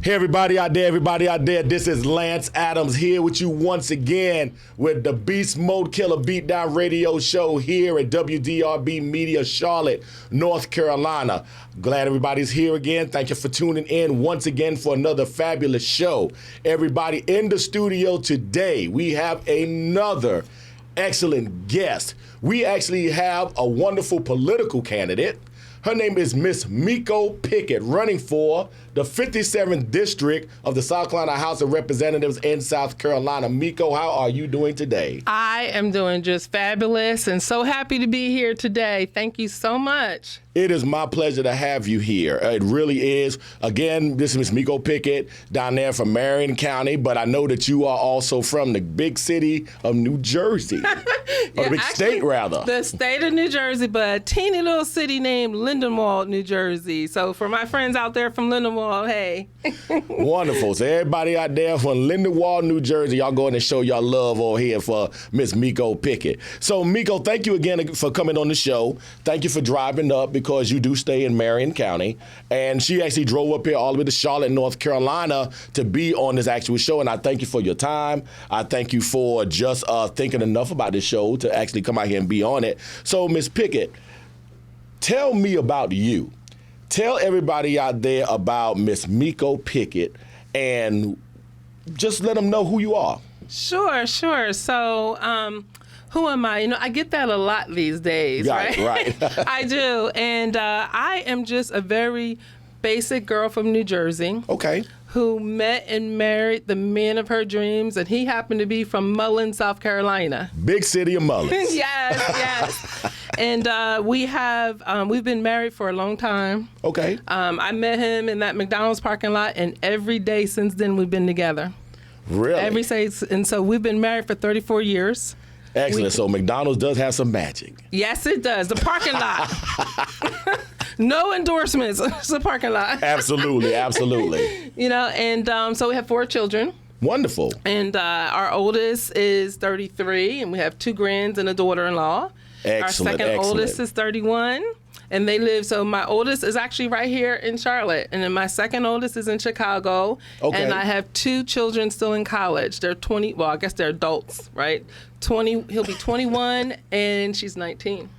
Hey, everybody out there, this is Lance Adams here with you once again with the Beast Mode Killer Beatdown radio show here at WDRB Media, Charlotte, North Carolina. Glad everybody's here again. Thank you for tuning in once again for another fabulous show. Everybody in the studio today, we have another excellent guest. We actually have a wonderful political candidate. Her name is Ms MIKO Pickett, running for the 57th District of the South Carolina House of Representatives in South Carolina. MIKO, how are you doing today? I am doing just fabulous and so happy to be here today. Thank you so much. It is my pleasure to have you here. It really is. Again, this is Ms MIKO Pickett down there from Marion County, but I know that you are also from the big city of New Jersey. Or the big state, rather. The state of New Jersey, but a teeny little city named Lindenwold, New Jersey. So for my friends out there from Lindenwold, hey. Wonderful. So everybody out there from Lindenwold, New Jersey, y'all go in and show y'all love over here for Ms MIKO Pickett. So MIKO, thank you again for coming on the show. Thank you for driving up because you do stay in Marion County. And she actually drove up here all the way to Charlotte, North Carolina to be on this actual show. And I thank you for your time. I thank you for just thinking enough about this show to actually come out here and be on it. So Ms. Pickett, tell me about you. Tell everybody out there about Ms. MIKO Pickett and just let them know who you are. Sure. So, who am I? You know, I get that a lot these days, right? Right. I do. And I am just a very basic girl from New Jersey. Okay. Who met and married the man of her dreams, and he happened to be from Mullins, South Carolina. Big city of Mullins. Yes. And we've been married for a long time. Okay. I met him in that McDonald's parking lot, and every day since then we've been together. Really? Every day, and so we've been married for 34 years. Excellent. So McDonald's does have some magic. Yes, it does. The parking lot. No endorsements. It's a parking lot. Absolutely. You know, and so we have 4 children. Wonderful. And our oldest is 33, and we have 2 grands and a daughter-in-law. Excellent. Our second oldest is 31, and they live. So my oldest is actually right here in Charlotte, and then my second oldest is in Chicago. Okay. And I have 2 children still in college. They're 20. Well, I guess they're adults, right? 20. He'll be 21, and she's 19.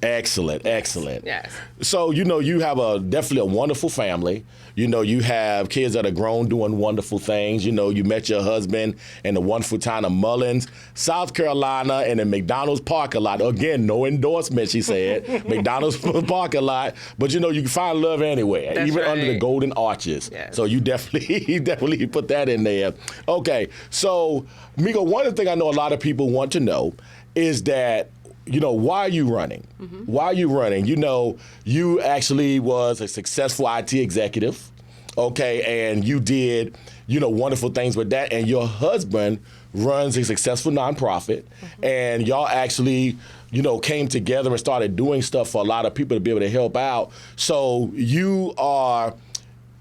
Excellent. Yes. So, you know, you have definitely a wonderful family. You know, you have kids that are grown doing wonderful things. You know, you met your husband in the wonderful town of Mullins, South Carolina, in a McDonald's parking lot. Again, no endorsement, she said. McDonald's parking lot. But, you know, you can find love anywhere, That's even right. under the golden arches. Yes. So you definitely put that in there. Okay. So, MIKO, one of the things I know a lot of people want to know is that, you know, why are you running? Mm-hmm. Why are you running? You know, you actually was a successful IT executive, okay, and you did, you know, wonderful things with that. And your husband runs a successful nonprofit, mm-hmm. and y'all actually, you know, came together and started doing stuff for a lot of people to be able to help out. So you are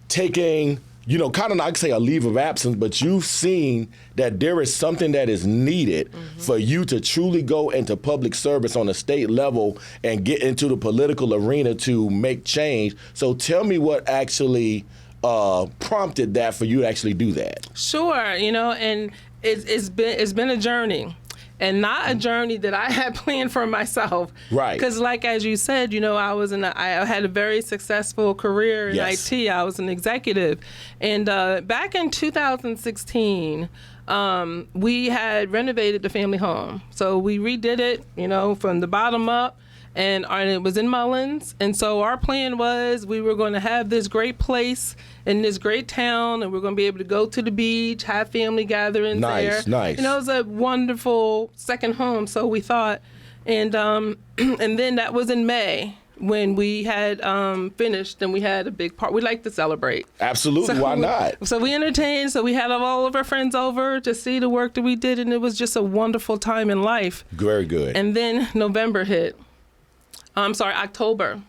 taking, you know, kind of not say a leave of absence, but you've seen that there is something that is needed mm-hmm. for you to truly go into public service on a state level and get into the political arena to make change. So tell me what actually prompted that for you to actually do that. Sure, you know, and it's been a journey. And not a journey that I had planned for myself. Right. Because like, as you said, you know, I had a very successful career in Yes. IT. I was an executive. And back in 2016, we had renovated the family home. So we redid it, you know, from the bottom up. And it was in Mullins. And so our plan was we were going to have this great place in this great town, and we're going to be able to go to the beach, have family gatherings there. Nice. You know, it was a wonderful second home, so we thought. And and then that was in May when we had finished, and we had a big part. We like to celebrate. Absolutely. So why not? So we entertained. So we had all of our friends over to see the work that we did, and it was just a wonderful time in life. Very good. And then November hit. October.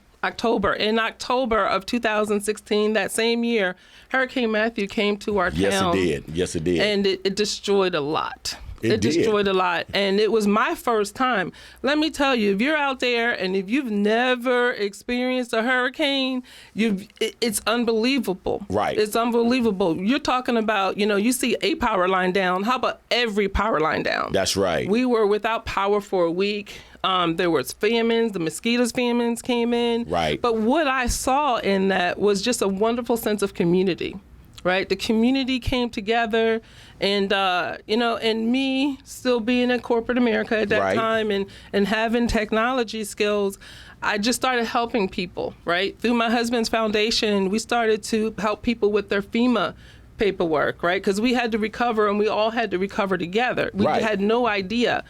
In October of 2016, that same year, Hurricane Matthew came to our town. Yes, it did. And it destroyed a lot. It did. Destroyed a lot. And it was my first time. Let me tell you, if you're out there and if you've never experienced a hurricane, it's unbelievable. Right. It's unbelievable. You're talking about, you see a power line down. How about every power line down? That's right. We were without power for a week. There was famines. The mosquitoes famines came in. Right. But what I saw in that was just a wonderful sense of community. Right, the community came together, and and me still being in corporate America at that time, and having technology skills, I just started helping people. Right, through my husband's foundation, we started to help people with their FEMA paperwork. Right, because we had to recover, and we all had to recover together. We had no idea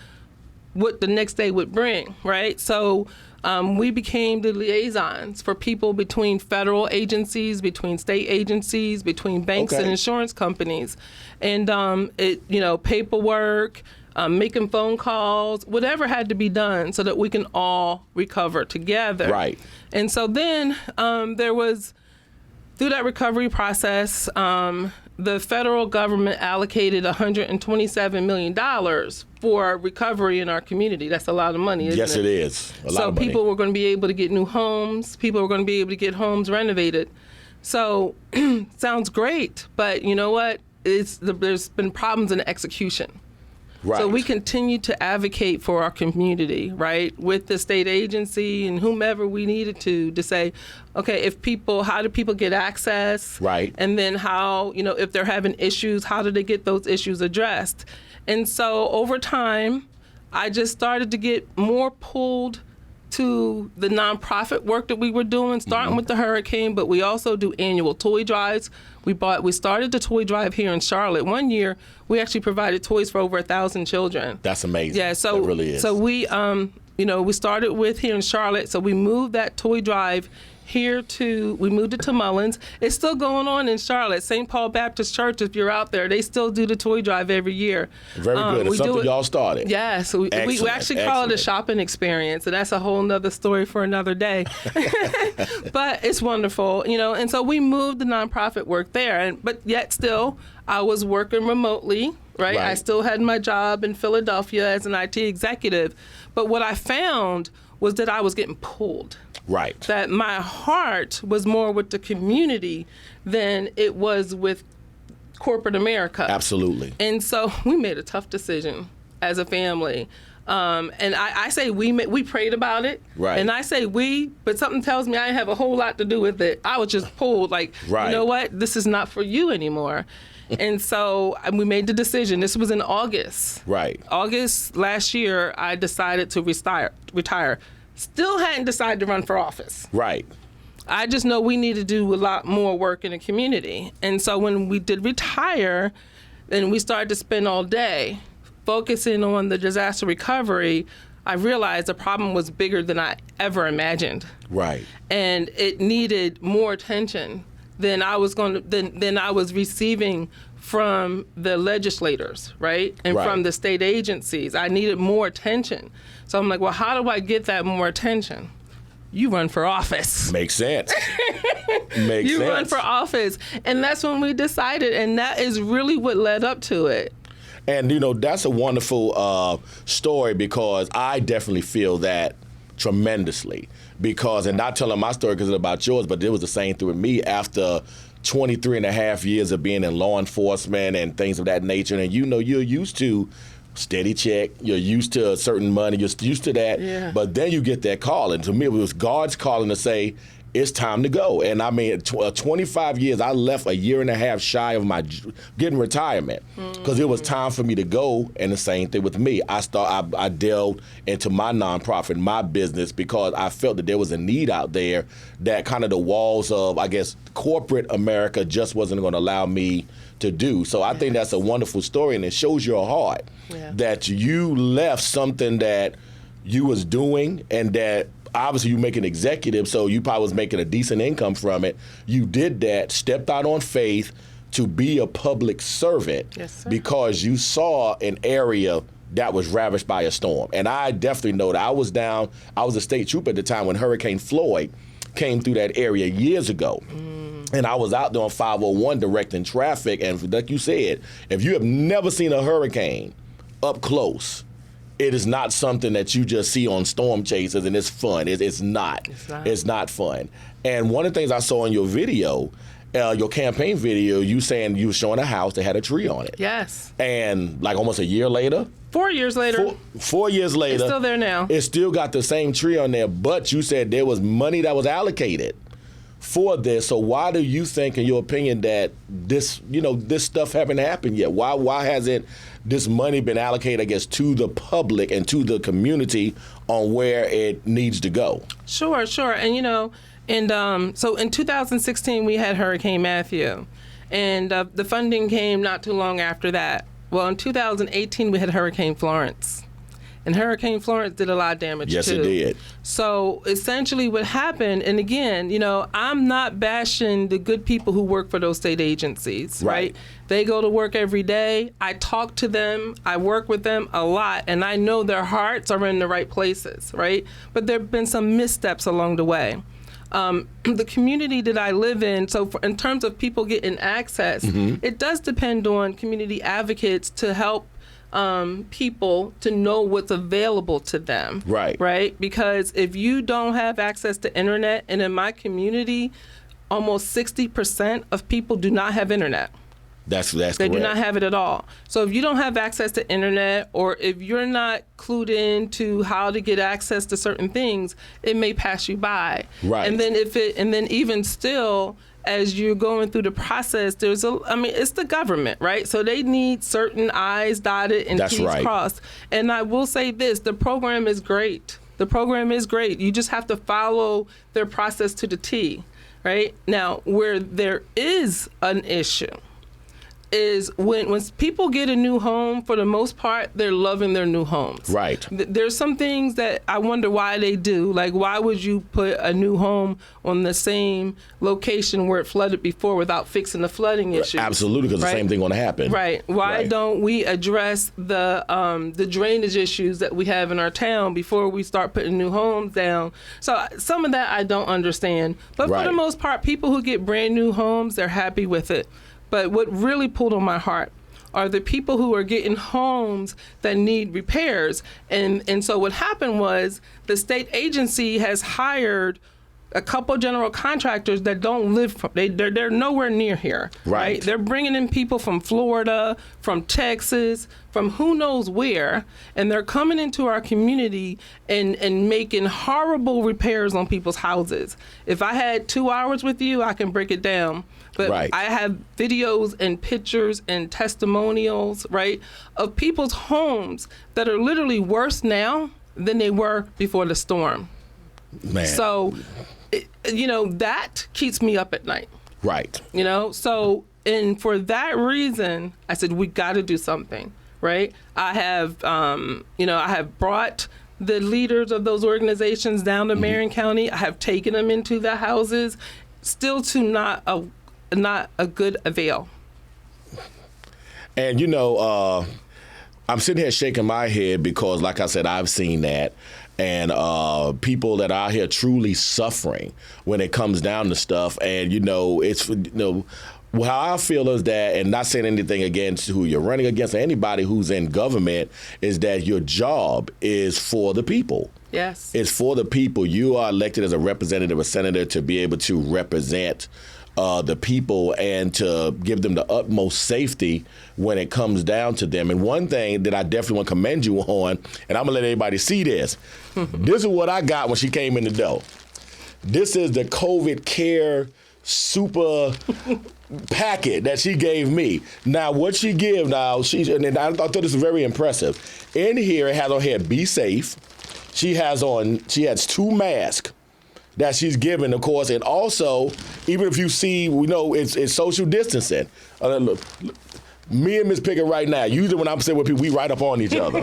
what the next day would bring. Right, so. We became the liaisons for people between federal agencies, between state agencies, between banks and insurance companies, and paperwork, making phone calls, whatever had to be done so that we can all recover together. Right. And so then there was, through that recovery process, the federal government allocated $127 million for recovery in our community. That's a lot of money, isn't it? Yes, it is. A lot of money. So people were going to be able to get new homes. People were going to be able to get homes renovated. So sounds great, but you know what? There's been problems in execution. Right. So we continue to advocate for our community, right, with the state agency and whomever we needed to say, okay, how do people get access? Right. And then how, if they're having issues, how do they get those issues addressed? And so over time, I just started to get more pulled to the nonprofit work that we were doing, starting with the hurricane, but we also do annual toy drives. We started the toy drive here in Charlotte. One year, we actually provided toys for over 1,000 children. That's amazing. Yeah, so that really is. So we, we started with here in Charlotte. So we moved that toy drive we moved it to Mullins. It's still going on in Charlotte. St. Paul Baptist Church, if you're out there, they still do the toy drive every year. Very good. It's something y'all started. Yeah, so we actually call it a shopping experience, and that's a whole nother story for another day. But it's wonderful, and so we moved the nonprofit work there, but yet still, I was working remotely, right? I still had my job in Philadelphia as an IT executive, but what I found was that I was getting pulled. Right. That my heart was more with the community than it was with corporate America. Absolutely. And so we made a tough decision as a family. And I say we prayed about it. Right. And I say but something tells me I didn't have a whole lot to do with it. I was just pulled you know what? This is not for you anymore. And so we made the decision. This was in August. Right. August last year, I decided to retire. Still hadn't decided to run for office. Right. I just know we need to do a lot more work in the community. And so when we did retire, then we started to spend all day focusing on the disaster recovery. I realized the problem was bigger than I ever imagined. Right. And it needed more attention than I was receiving from the legislators, right? And from the state agencies. I needed more attention. So I'm like, well, how do I get that more attention? You run for office. Makes sense. You run for office. And that's when we decided, and that is really what led up to it. And, that's a wonderful story, because I definitely feel that tremendously. And not telling my story because it's about yours, but it was the same thing with me after 23 and a half years of being in law enforcement and things of that nature. And you're used to steady check, you're used to a certain money, you're used to that. Yeah. But then you get that call. And to me, it was God's calling to say, it's time to go. And 25 years, I left a year and a half shy of my getting retirement, because it was time for me to go. And the same thing with me. I delved into my nonprofit, my business, because I felt that there was a need out there that kind of the walls of, I guess, corporate America just wasn't going to allow me to do. So I think that's a wonderful story, and it shows your heart that you left something that you was doing, and that obviously you make an executive, so you probably was making a decent income from it. You did that, stepped out on faith to be a public servant, because you saw an area that was ravaged by a storm. And I definitely know that I was a state trooper at the time when Hurricane Floyd came through that area years ago. And I was out there on 501 directing traffic. And like you said, if you have never seen a hurricane up close. It is not something that you just see on storm chasers and it's fun. It's not. It's not fun. And one of the things I saw in your video, your campaign video, you saying you were showing a house that had a tree on it. Yes. And like almost a year later. 4 years later. 4 years later. It's still there now. It still got the same tree on there, but you said there was money that was allocated for this. So why do you think, in your opinion, that this stuff haven't happened yet? Why hasn't this money been allocated, I guess, to the public and to the community on where it needs to go? Sure. And so in 2016 we had Hurricane Matthew, and the funding came not too long after that. Well, in 2018 we had Hurricane Florence. And Hurricane Florence did a lot of damage, too. Yes, it did. So essentially what happened, and again, I'm not bashing the good people who work for those state agencies, right? They go to work every day. I talk to them. I work with them a lot, and I know their hearts are in the right places, right? But there have been some missteps along the way. The community that I live in, in terms of people getting access, it does depend on community advocates to help people to know what's available to them. Right? Because if you don't have access to internet, and in my community, almost 60% of people do not have internet. That's They correct. do not have it at all. So if you don't have access to internet, or if you're not clued in to how to get access to certain things, it may pass you by. Right. And then even still, as you're going through the process, it's the government, right? So they need certain I's dotted and T's crossed. And I will say this, the program is great. You just have to follow their process to the T, right? Now, where there is an issue is when people get a new home, for the most part, they're loving their new homes. Right. There's some things that I wonder why they do. Like, why would you put a new home on the same location where it flooded before without fixing the flooding issue? Absolutely, because the same thing going to happen. Right. Why don't we address the drainage issues that we have in our town before we start putting new homes down? So some of that I don't understand. But for the most part, people who get brand new homes, they're happy with it. But what really pulled on my heart are the people who are getting homes that need repairs. And so what happened was the state agency has hired a couple general contractors that don't live from, they're nowhere near here, right? They're bringing in people from Florida, from Texas, from who knows where, and they're coming into our community and making horrible repairs on people's houses. If I had 2 hours with you, I can break it down. But I have videos and pictures and testimonials, right, of people's homes that are literally worse now than they were before the storm. Man. So, that keeps me up at night. Right. So, and for that reason, I said, we got to do something, right? I have, I have brought the leaders of those organizations down to Marion County. I have taken them into the houses, still to not a good avail. And I'm sitting here shaking my head because, like I said, I've seen that, and people that are out here truly suffering when it comes down to stuff. And it's how I feel is that, and not saying anything against who you're running against or anybody who's in government, is that your job is for the people. Yes, it's for the people. You are elected as a representative, a senator, to be able to represent the people and to give them the utmost safety when it comes down to them. And one thing that I definitely want to commend you on, and I'm going to let everybody see this. This is what I got when she came in the door. This is the COVID care super packet that she gave me. Now, what she give now, and I thought this was very impressive. In here, it has on here, be safe. She has 2 masks that she's given, of course, and also, even if you see, it's social distancing. Look, me and Ms Pickett right now, usually when I'm sitting with people, we right up on each other.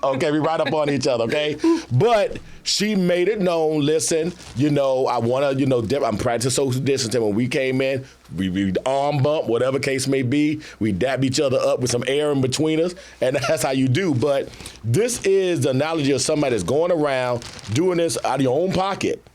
Okay, we right up on each other, okay? But she made it known, listen, I want to, I'm practicing social distancing. When we came in, we arm bump, whatever case may be. We dab each other up with some air in between us, and that's how you do. But this is the analogy of somebody that's going around doing this out of your own pocket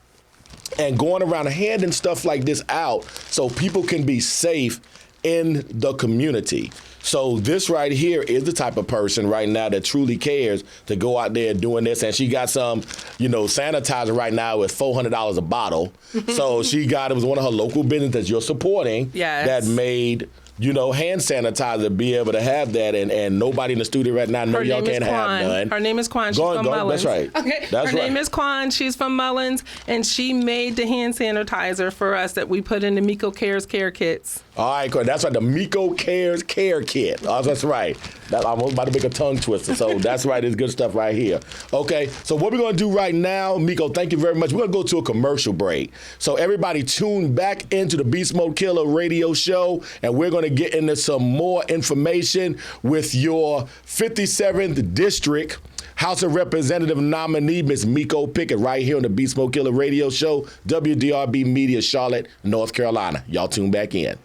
and going around and handing stuff like this out so people can be safe in the community. So this right here is the type of person right now that truly cares to go out there doing this. And she got some, sanitizer right now with $400 a bottle. So it was one of her local businesses that you're supporting that made hand sanitizer, be able to have that, and nobody in the studio right now know y'all can't have none. Her name is Quan. She's from Mullins. That's right. Okay. Her name is Quan. She's from Mullins, and she made the hand sanitizer for us that we put in the MIKO Cares Care Kits. All right, cool. That's right, the MIKO Cares Care Kit. Oh, that's right. I'm about to make a tongue twister, so that's right. It's good stuff right here. Okay, so what we're going to do right now, MIKO, thank you very much. We're going to go to a commercial break. So everybody tune back into the Beast Mode Killer radio show, and we're going to get into some more information with your 57th District House of Representative nominee, Ms. MIKO Pickett, right here on the Beast Mode Killer radio show, WDRB Media, Charlotte, North Carolina. Y'all tune back in.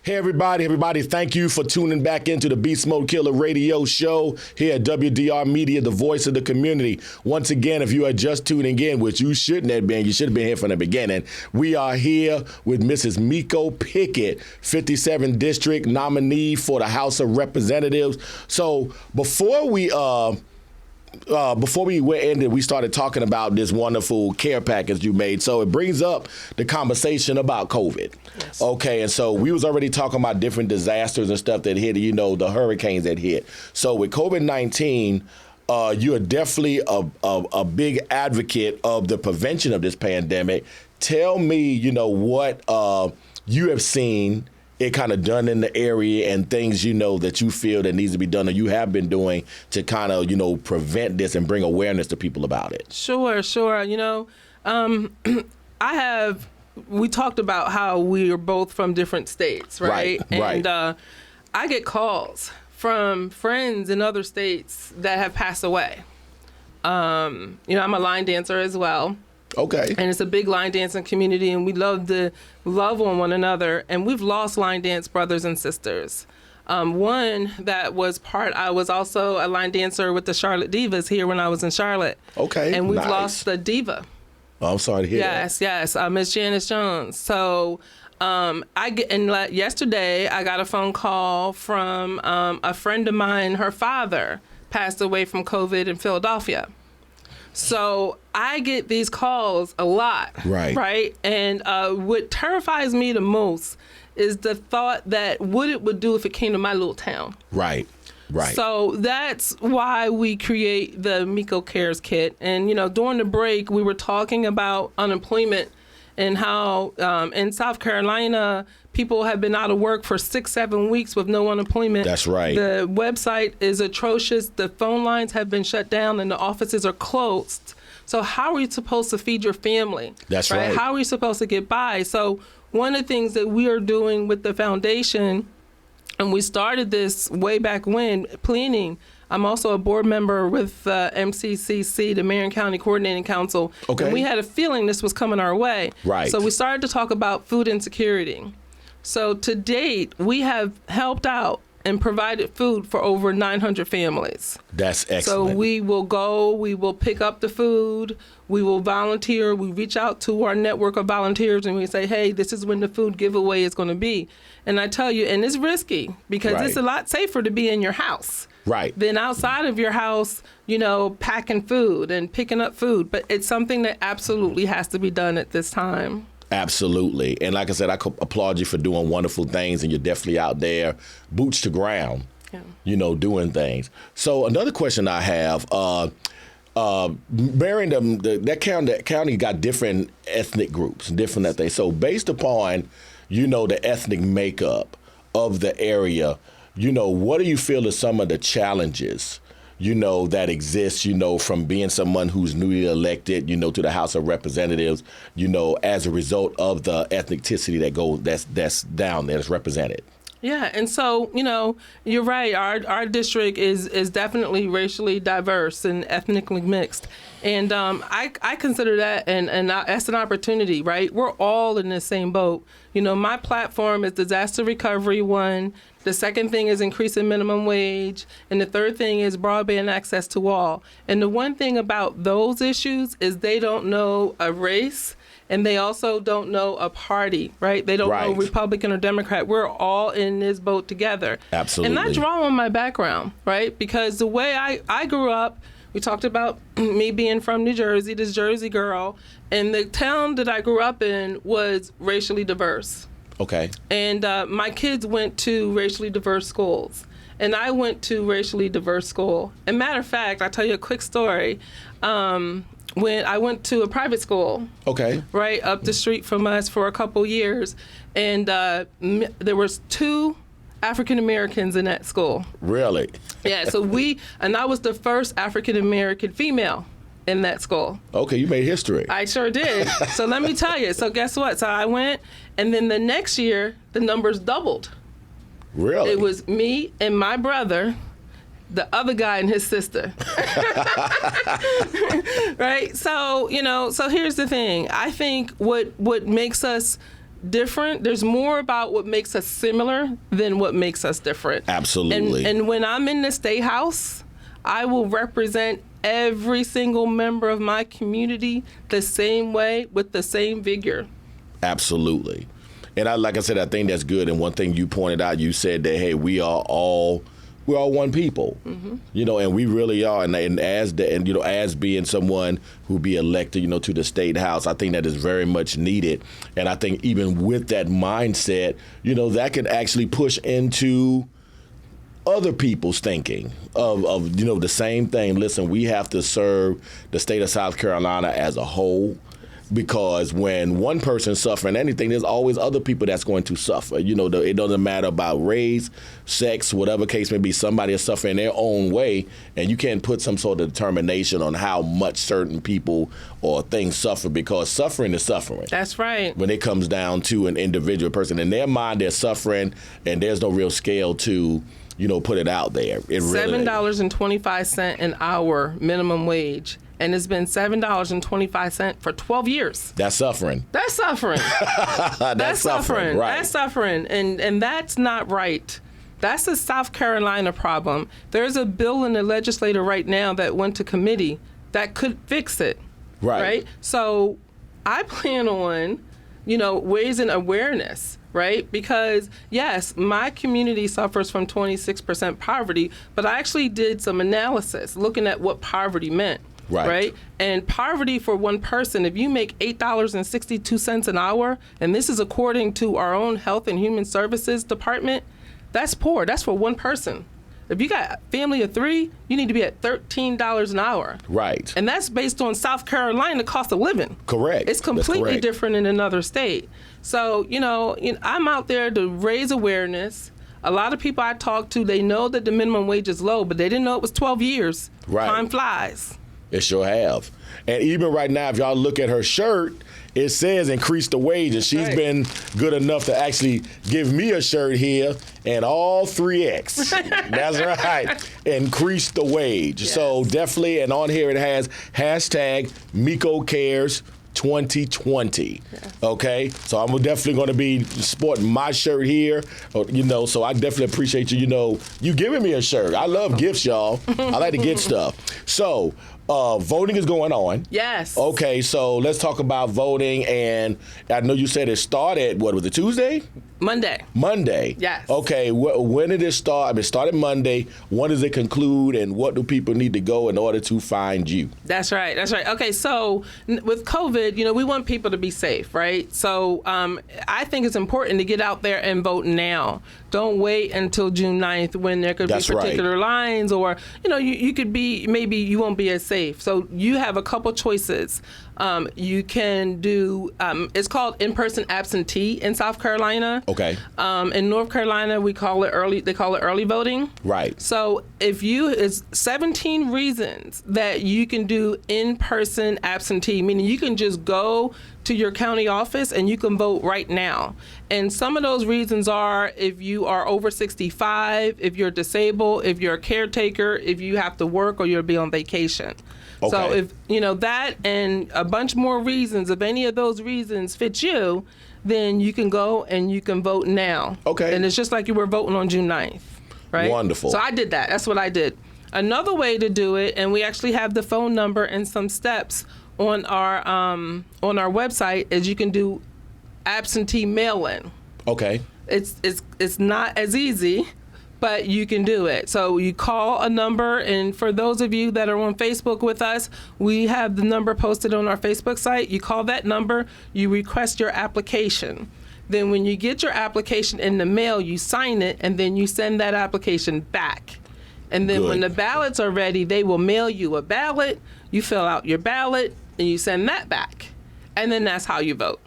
Hey, everybody, thank you for tuning back into the Beast Mode Killer radio show here at WDR Media, the voice of the community. Once again, if you are just tuning in, which you shouldn't have been, you should have been here from the beginning, we are here with Mrs. MIKO Pickett, 57th District nominee for the House of Representatives. So before we went in, we started talking about this wonderful care package you made. So it brings up the conversation about COVID. Yes. Okay, and so we was already talking about different disasters and stuff that hit, the hurricanes that hit. So with COVID-19, you are definitely a big advocate of the prevention of this pandemic. Tell me, what you have seen it kind of done in the area and things, that you feel that needs to be done or you have been doing to kind of, prevent this and bring awareness to people about it. Sure. We talked about how we are both from different states, right? And I get calls from friends in other states that have passed away. I'm a line dancer as well. Okay. And it's a big line dancing community, and we love on one another. And we've lost line dance brothers and sisters. One that was I was also a line dancer with the Charlotte Divas here when I was in Charlotte. Okay. And we've lost the diva. Oh, I'm sorry to hear that. Yes, Ms. Janice Jones. So yesterday I got a phone call from a friend of mine. Her father passed away from COVID in Philadelphia. So I get these calls a lot, right? And what terrifies me the most is the thought that what it would do if it came to my little town. Right. So that's why we create the MIKO Cares Kit. And, during the break, we were talking about unemployment and how in South Carolina, people have been out of work for 6-7 weeks with no unemployment. That's right. The website is atrocious. The phone lines have been shut down and the offices are closed. So how are you supposed to feed your family? That's right. How are you supposed to get by? So one of the things that we are doing with the foundation, and we started this way back when, planning. I'm also a board member with MCCC, the Marion County Coordinating Council. Okay. And we had a feeling this was coming our way. Right. So we started to talk about food insecurity. So to date, we have helped out and provided food for over 900 families. That's excellent. So we will go, we will pick up the food, we will volunteer, we reach out to our network of volunteers and we say, hey, this is when the food giveaway is going to be. And I tell you, and it's risky because it's a lot safer to be in your house. Right. Than outside of your house, packing food and picking up food. But it's something that absolutely has to be done at this time. Absolutely. And like I said, I applaud you for doing wonderful things, and you're definitely out there, boots to ground, doing things. So another question I have, Marion, that county got different ethnic groups, different ethnic. So based upon, the ethnic makeup of the area, what do you feel are some of the challenges that exists, from being someone who's newly elected, to the House of Representatives, as a result of the ethnicity that's down there, that's represented? Yeah, and so, you're right. Our district is definitely racially diverse and ethnically mixed. And I consider that and that's an opportunity, right? We're all in the same boat. You know, my platform is disaster recovery, one. The second thing is increasing minimum wage. And the third thing is broadband access to all. And the one thing about those issues is they don't know a race, and they also don't know a party, right? They don't know Republican or Democrat. We're all in this boat together. Absolutely. And I draw on my background, right? Because the way I grew up, we talked about me being from New Jersey, this Jersey girl, and the town that I grew up in was racially diverse. Okay. And my kids went to racially diverse schools. And I went to racially diverse school. And matter of fact, I'll tell you a quick story. When I went to a private school, right up the street from us for a couple years, and there was 2 African Americans in that school. Really? Yeah, so and I was the first African American female in that school. Okay, you made history. I sure did. So let me tell you. So guess what? So I went, and then the next year, the numbers doubled. Really? It was me and my brother, the other guy and his sister. Right? So, you know, so here's the thing. I think what makes us different, there's more about what makes us similar than what makes us different. Absolutely. And when I'm in the State House, I will represent every single member of my community the same way with the same vigor. Absolutely. And like I said, I think that's good. And one thing you pointed out, you said that, hey, we're all one people, you know, and we really are. And as being someone who be elected, you know, to the State House, I think that is very much needed. And I think even with that mindset, you know, that could actually push into other people's thinking of you know, the same thing. Listen, we have to serve the state of South Carolina as a whole. Because when one person's suffering anything, there's always other people that's going to suffer. You know, it doesn't matter about race, sex, whatever case may be. Somebody is suffering their own way, and you can't put some sort of determination on how much certain people or things suffer, because suffering is suffering. That's right. When it comes down to an individual person, in their mind, they're suffering, and there's no real scale to, you know, put it out there. It really $7.25 an hour minimum wage. And it's been $7.25 for 12 years. That's suffering. That's suffering. That's suffering. Right. That's suffering. And that's not right. That's a South Carolina problem. There's a bill in the legislature right now that went to committee that could fix it. Right? So I plan on, you know, raising awareness. Right? Because, yes, my community suffers from 26% poverty, but I actually did some analysis looking at what poverty meant. Right? And poverty for one person, if you make $8.62 an hour, and this is according to our own Health and Human Services Department, that's poor. That's for one person. If you got a family of 3, you need to be at $13 an hour. Right. And that's based on South Carolina cost of living. Correct. It's completely different in another state. So, you know, I'm out there to raise awareness. A lot of people I talk to, they know that the minimum wage is low, but they didn't know it was 12 years. Right. Time flies. It sure have. And even right now, if y'all look at her shirt, it says increase the wages. She's been good enough to actually give me a shirt here and all 3X. That's right. Increase the wage. Yes. So definitely, and on here it has hashtag MIKO Cares 2020. Yeah. Okay, so I'm definitely going to be sporting my shirt here, you know, so I definitely appreciate you, you know, you giving me a shirt. I love gifts, y'all. I like to get stuff. So voting is going on. Yes. Okay, so let's talk about voting. And I know you said it started, what was it, Tuesday? Monday. Yes. Okay, when did it start? I mean, it started Monday. When does it conclude, and what do people need to go in order to find you? That's right. Okay, so with COVID, you know, we want people to be safe, right? So I think it's important to get out there and vote now. Don't wait until June 9th when there could be particular lines, or, you know, you could be, maybe you won't be as safe. So you have a couple choices. You can do, it's called in-person absentee in South Carolina. Okay. In North Carolina, they call it early voting. Right. So it's 17 reasons that you can do in-person absentee, meaning you can just go to your county office and you can vote right now. And some of those reasons are if you are over 65, if you're disabled, if you're a caretaker, if you have to work or you'll be on vacation. Okay. So if that and a bunch more reasons, if any of those reasons fit you, then you can go and you can vote now. Okay. And it's just like you were voting on June 9th, right? Wonderful. So I did that. That's what I did. Another way to do it, and we actually have the phone number and some steps on our website, is you can do absentee mail-in. Okay. It's not as easy, but you can do it. So you call a number, and for those of you that are on Facebook with us, we have the number posted on our Facebook site. You call that number, you request your application. Then when you get your application in the mail, you sign it, and then you send that application back. And then when the ballots are ready, they will mail you a ballot. You fill out your ballot, and you send that back. And then that's how you vote.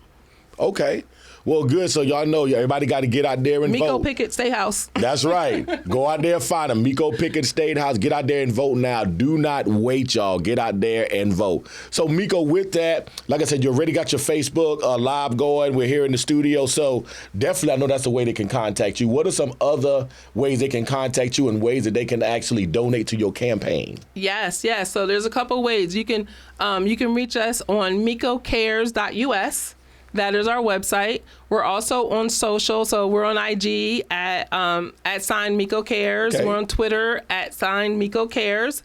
Okay. Well, good. So y'all know everybody got to get out there and vote. MIKO Pickett State House. That's right. Go out there and find them. MIKO Pickett State House. Get out there and vote now. Do not wait, y'all. Get out there and vote. So, MIKO, with that, like I said, you already got your Facebook live going. We're here in the studio. So, definitely, I know that's the way they can contact you. What are some other ways they can contact you and ways that they can actually donate to your campaign? Yes. So, there's a couple ways. You can reach us on mikocares.us. That is our website. We're also on social, so we're on IG at @MIKO Cares. Okay. We're on Twitter at @MIKO Cares.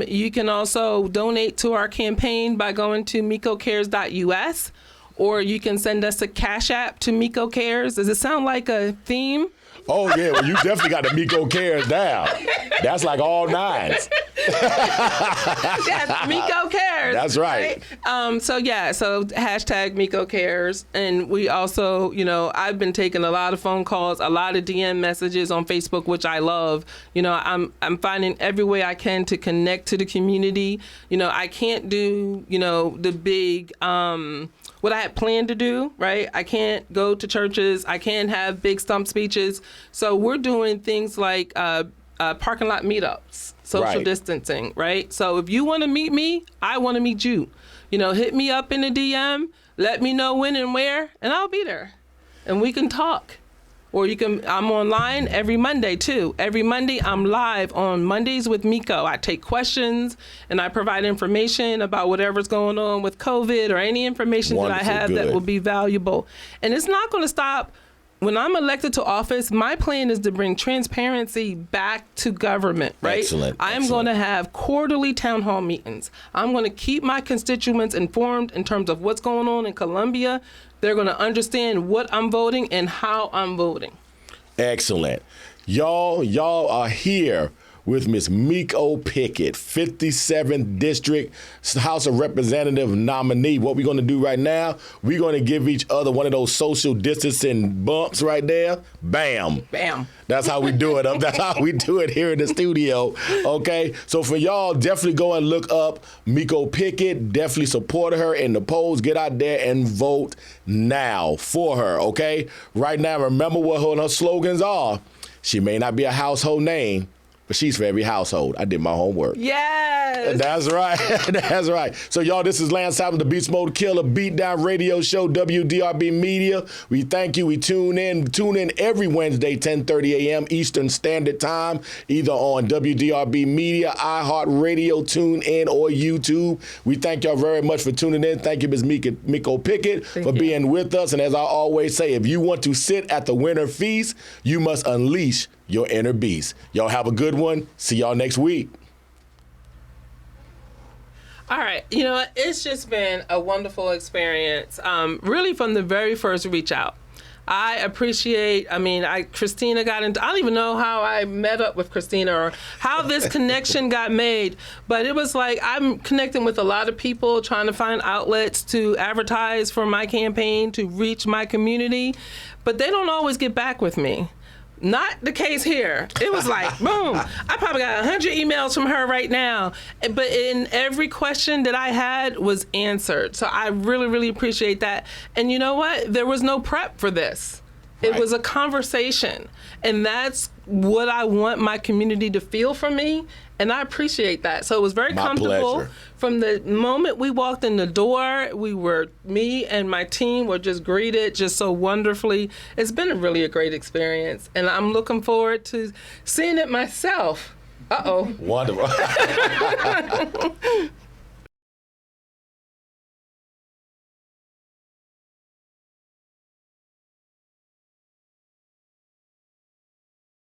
You can also donate to our campaign by going to mikocares.us, or you can send us a Cash App to MIKO Cares. Does it sound like a theme? Oh, yeah. Well, you definitely got the MIKO Cares down. That's like all nines. Yes, MIKO Cares. That's right. So hashtag MIKO Cares. And we also, I've been taking a lot of phone calls, a lot of DM messages on Facebook, which I love. I'm finding every way I can to connect to the community. I can't do, the big, what I had planned to do, right? I can't go to churches. I can't have big stump speeches. So we're doing things like parking lot meetups, social distancing, right? So if you want to meet me, I want to meet you. Hit me up in the DM, let me know when and where, and I'll be there. And we can talk. Or I'm online every Monday too. Every Monday I'm live on Mondays with MIKO. I take questions and I provide information about whatever's going on with COVID or any information that I have that will be valuable. And it's not going to stop. When I'm elected to office, my plan is to bring transparency back to government, right? Excellent. I'm going to have quarterly town hall meetings. I'm going to keep my constituents informed in terms of what's going on in Columbia. They're going to understand what I'm voting and how I'm voting. Excellent. Y'all are here with Ms. MIKO Pickett, 57th District House of Representative nominee. What we're going to do right now, we're going to give each other one of those social distancing bumps right there. Bam. Bam. That's how we do it. That's how we do it here in the studio, okay? So for y'all, definitely go and look up MIKO Pickett. Definitely support her in the polls. Get out there and vote now for her, okay? Right now, remember what her slogans are. She may not be a household name, but she's for every household. I did my homework. Yes. That's right. That's right. So, y'all, this is Lance Simon, the Beast Mode Killer, Beatdown Radio Show, WDRB Media. We thank you. We tune in every Wednesday, 10:30 a.m. Eastern Standard Time, either on WDRB Media, iHeartRadio, TuneIn, or YouTube. We thank y'all very much for tuning in. Thank you, Ms. MIKO Pickett, for being with us. And as I always say, if you want to sit at the winter feast, you must unleash your inner beast. Y'all have a good one. See y'all next week. All right. It's just been a wonderful experience, really from the very first reach out. I appreciate, Christina got into, I don't even know how I met up with Christina or how this connection got made, but it was like I'm connecting with a lot of people, trying to find outlets to advertise for my campaign, to reach my community, but they don't always get back with me. Not the case here. It was like, boom. I probably got 100 emails from her right now. But in every question that I had was answered. So I really, really appreciate that. And you know what? There was no prep for this. It was a conversation. And that's what I want my community to feel from me. And I appreciate that. So it was very comfortable. Pleasure. From the moment we walked in the door, me and my team were just greeted just so wonderfully. It's been a great experience. And I'm looking forward to seeing it myself. Uh-oh. Wonderful.